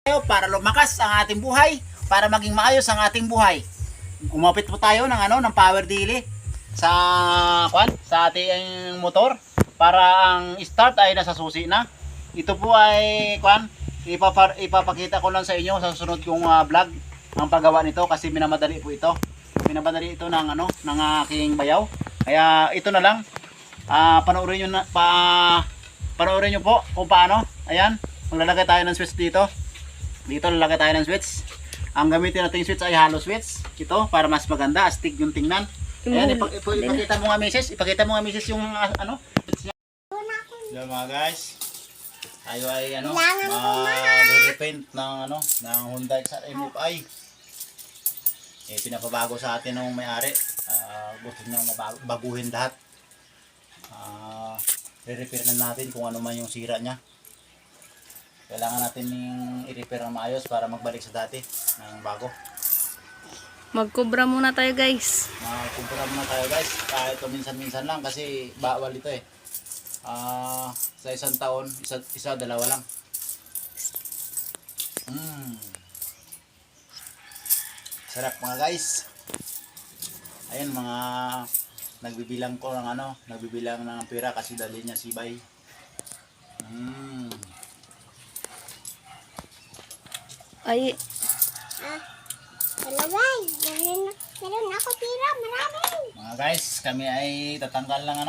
Para lumakas ang ating buhay, para maging maayos ang ating buhay. Umapit po tayo ng power daily sa ating motor para ang start ay nasa susi na. Ito po ay ipapakita ko lang sa inyo sa susunod kong vlog ang paggawa nito kasi minamadali po ito. Minamadali ito ng aking bayaw. Kaya ito na lang. Panoorin niyo po kung paano. Ayan, maglalagay tayo ng switch dito. Dito lalagay tayo ng switch. Ang gamitin nating switch ay hollow switch. Ito para mas maganda, astig yung tingnan. Ayan, ipakita mo nga misis. Ipakita mo nga misis yung switch niya. Yan mga guys. Tayo ay mag-repaint ng Hyundai XR MFI. Pinapabago sa atin ng may-ari. Gusto niya baguhin lahat. Re-repair na natin kung ano man yung sira niya. Kailangan natin i-repair na maayos para magbalik sa dati ng bago. Magkubra muna tayo guys. Kahit minsan-minsan lang kasi bawal ito eh. Sa isang taon, isa dalawa lang. Sarap mga guys. Ayun mga nagbibilang ng pera kasi dali niya sibay. Ay. Dalaway. Meron ako pira. Marami. Mga guys, kami ay tatanggal lang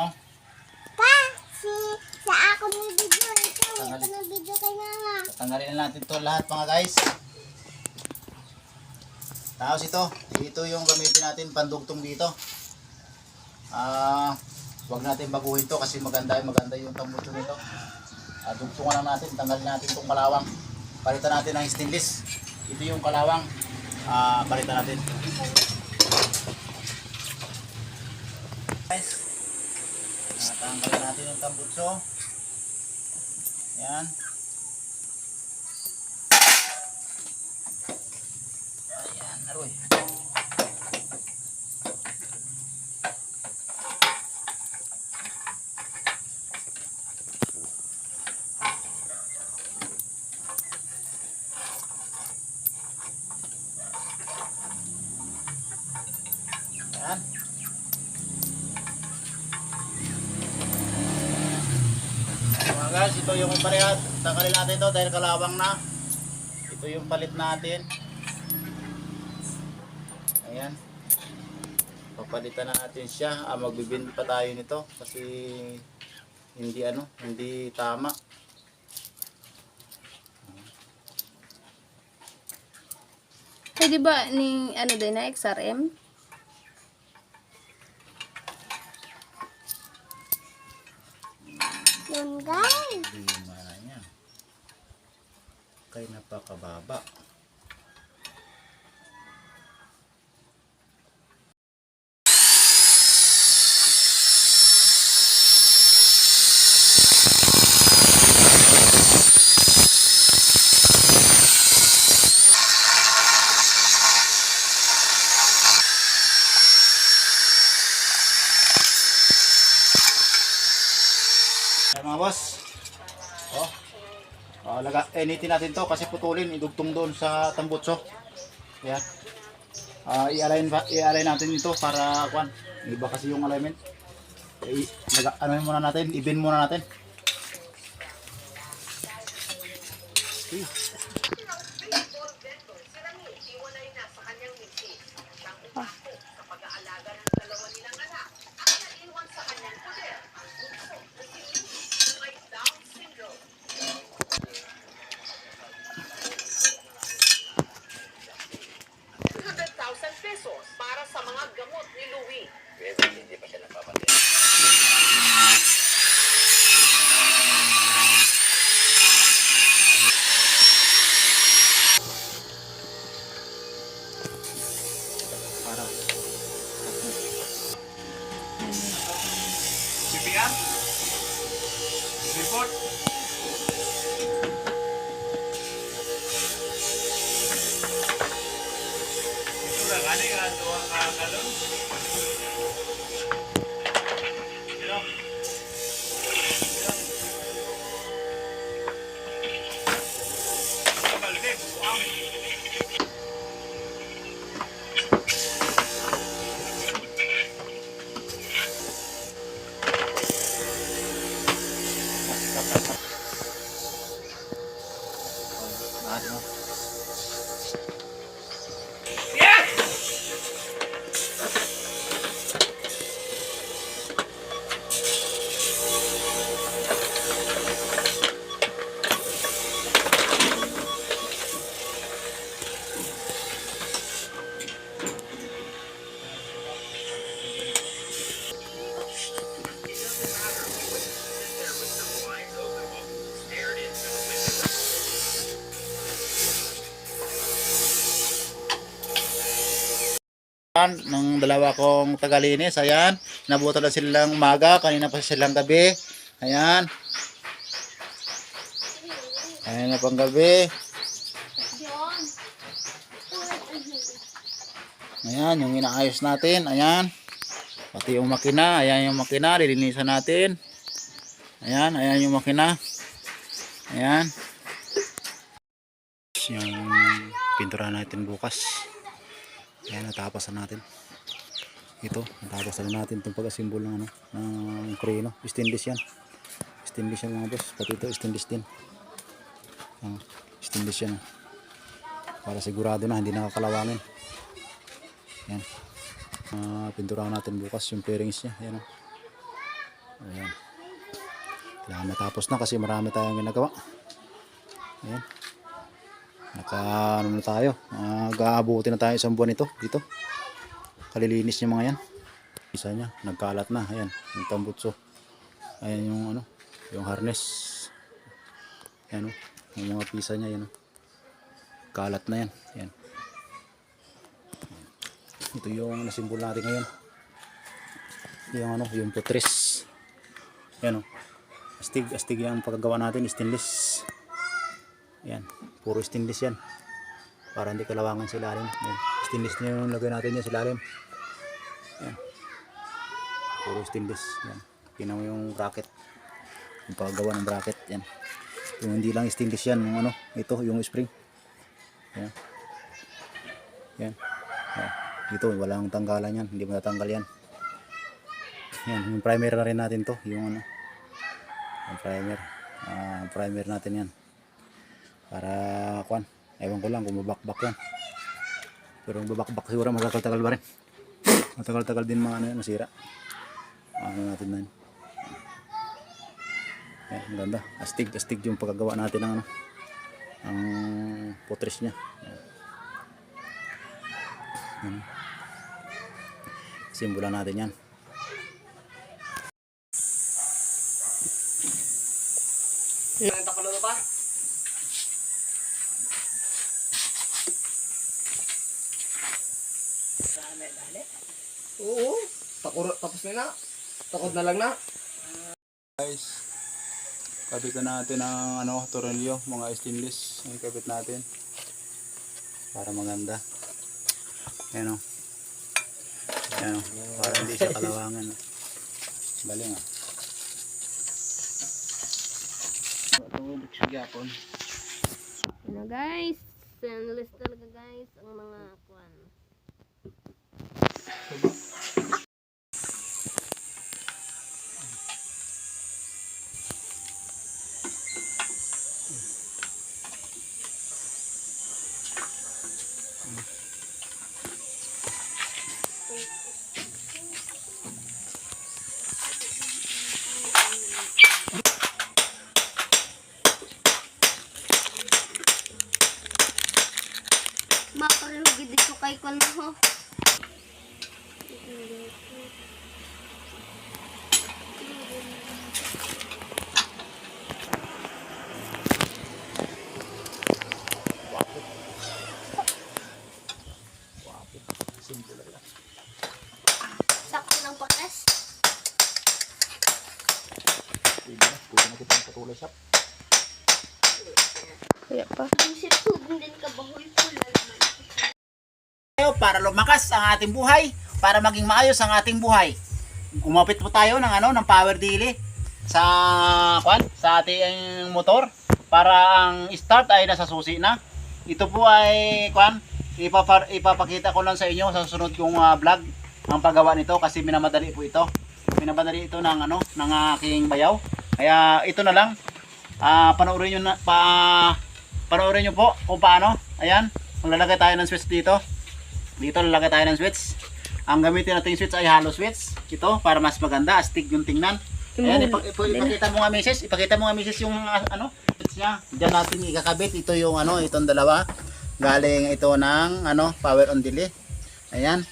Sa ako ng video. Ito ng video kay mama. Tatanggalin na natin to lahat mga guys. Tapos ito yung gamitin natin pandugtong dito. Huwag natin baguhin to kasi maganda yung tambutso nito. Dugtungan lang natin, tanggalin natin itong kalawang. Palitan natin ng stainless. Ito yung kalawang. Palitan natin. Guys, tanggalin natin yung tambutso. Yan. Ayan, naroy. Ayan. Mga guys, ito yung parehas. Tanggalin natin ito dahil kalawang na. Ito yung palit natin. Ayan. Papalitan na natin siya. Magbibind pa tayo nito kasi hindi tama. Eh di ba ning din na XRM? Yun guys. Lima na niya. Kaya napakababa. Mga boss, initin natin to kasi putulin, idugtong doon sa tambutso. Yan. I-align natin ito para iba kasi yung alignment. I-bend muna natin. Pesos para sa mga gamot ni Louie. Hindi pa siya napapatay. Para. CPR? Report? Ano yung atuwa kakalong? Sino? Sino? Balik Ng dalawa kong tagalinis, ayan, nabutan na silang umaga, kanina pa silang gabi, ayan, ayan na pang gabi, ayan, yung inaayos natin, ayan, pati yung makina, ayan yung makina, lilinisan natin, ayan, ayan yung makina, ayan, yung pintura natin bukas. Ayan, natapos na natin. Ito, natapos na natin itong pag-assemble ng, ng kreno. Stainless yan. Stainless yan mga boss. Pati ito, stainless din. Stainless yan. Para sigurado na, hindi nakakalawangin. Ayan. Pinturahan natin bukas yung fairings niya. Ayan. Ayan. Kailangan matapos na kasi marami tayong ginagawa. Ayan. Ano na tayo, mag-aabuti na tayo isang buwan ito dito. Kalilinis niya mga yan. Isa niya nagkalat na, ayan, yung tambutso, ayan yung ano, yung harness, ayan, yung mga pisa niya, ayan, kalat na yan, ayan. Ito yung nasimbol natin ngayon, yung ano, yung putris, ayan, astig yung pagkagawa natin, stainless. Yan, puro stainless yan. Para hindi kalawangan sa ilalim. Yan. Stainless na yung lagay natin yan sa ilalim. Yan. Puro stainless. Yan. Tingnan mo yung bracket. Yung paggawa ng bracket. Yan. Yung hindi lang stainless yan. Yung ano, ito, yung spring. Yan. Yan. Yan. Ito, walang tanggalan yan. Hindi mo natanggal yan. Yan, yung primer na rin natin to. Yung ano, yung primer. Primer natin yan. Para kuan, ewan ko lang kung mabakbak yan. Pero yung babakbak siguro matagal-tagal ba rin. Matagal-tagal din mga ano yan, masira. Ano natin na yun. Ayan, ang ganda. Astig yung pagkagawa natin ng ano, ang putris niya. Ayan. Simbolan natin yan. Nagtakalaro pa? Oo. Tapos na na. Takot na lang na. Guys, kabitan natin ang ano, tornilyo, mga stainless. Ang kabit natin para maganda. Ayan o. Ayan o. Para hindi siya kalawangan. Galing ah. Ano guys? Stainless talaga guys ang mga kwan. Maparugi dito kay kwan mo. Sakto ng pakas. Kaya pa. Ang situbong din ka bahoy pula naman. Para lumakas ang ating buhay, para maging maayos ang ating buhay. Umapit po tayo ng ano, ng power dili sa kwan, sa ating motor para ang start ay nasa susi na. ito po ay ipapakita ko lang sa inyo sa susunod kong vlog ang paggawa nito kasi minamadali po ito. Minamadali ito ng ng aking bayaw. Kaya ito na lang. Panoorin niyo panoorin niyo po kung paano. Ayan, maglalagay tayo ng switch dito. Dito lalagay tayo ng switch. Ang gamitin nating switch ay hollow switch. Ito para mas maganda, astig yung tingnan. Ayan, ipakita mo nga misis, yung switch niya. Diyan natin ikakabit ito yung itong dalawa. Galing ito ng power on delay. Ayan.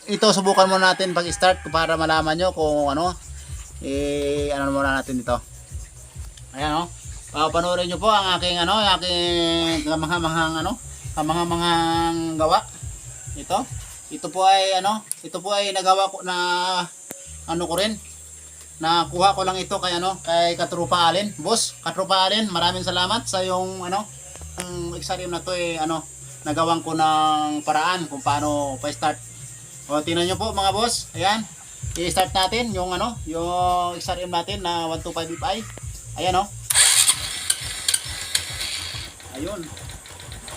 Ito subukan muna natin pag-start para malaman nyo kung ano muna natin ito. Ayan panoorin nyo po ang aking kamanghamanghang gawa. Ito po ay nagawa ko na ko rin. Nakuha ko lang ito kay Katrupa Alin. Boss, Katrupa Alin, maraming salamat sa yung ang Xarium na to nagawan ko ng paraan kung paano pa-start. O tingnan niyo po mga boss. Ayan. I-start natin yung yung Xarium natin na 125 Fi. Ayan Ayun.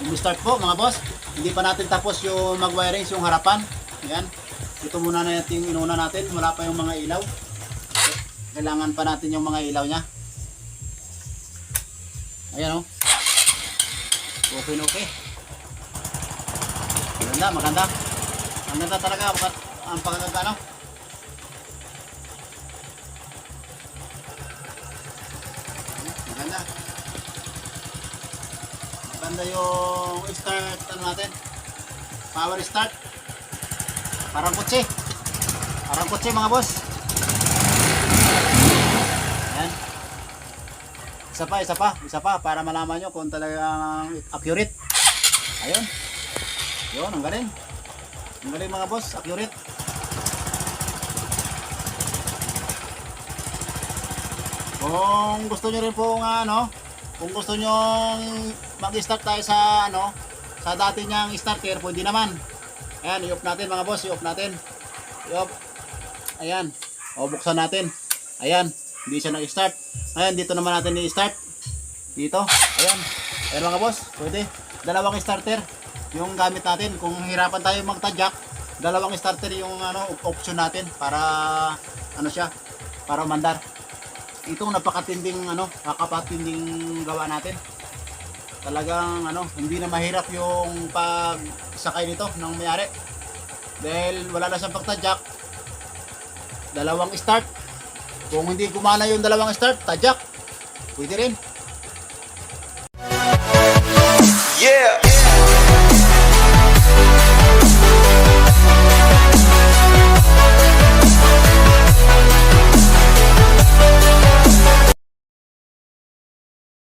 I-start po mga boss. Hindi pa natin tapos yung mag-wirings yung harapan. Ayan. Ito muna na yung inuna natin. Wala pa yung mga ilaw. Kailangan pa natin yung mga ilaw niya. Ayan Okay. Maganda. Maganda talaga ang pagkakano. Maganda yung start natin. Power start. Parang kotse mga boss. Ayan. Isa pa para malaman nyo kung talagang accurate. Ayun. Yun, ang galing. Ang galing mga boss, accurate. Kung gusto nyo rin po kung gusto nyo mag-start tayo sa sa dati niyang starter, pwede naman. Ayan, i-off natin mga boss, i-off natin. I-off. Ayan. Buksan natin. Ayan, hindi siya nag-start. Ayan, dito naman natin i-start. Dito. Ayan. Ayan mga boss, pwede. Dalawang starter yung gamit natin. Kung hirapan tayo magtadyak, dalawang starter yung option natin para para umandar. Itong napakatinding nakakapatinding gawa natin. Talagang hindi na mahirap yung pagsakay nito ng mayari. Dahil wala na siyang pagtadyak. Dalawang start. Kung hindi gumana yung dalawang start, tadyak. Pwede rin.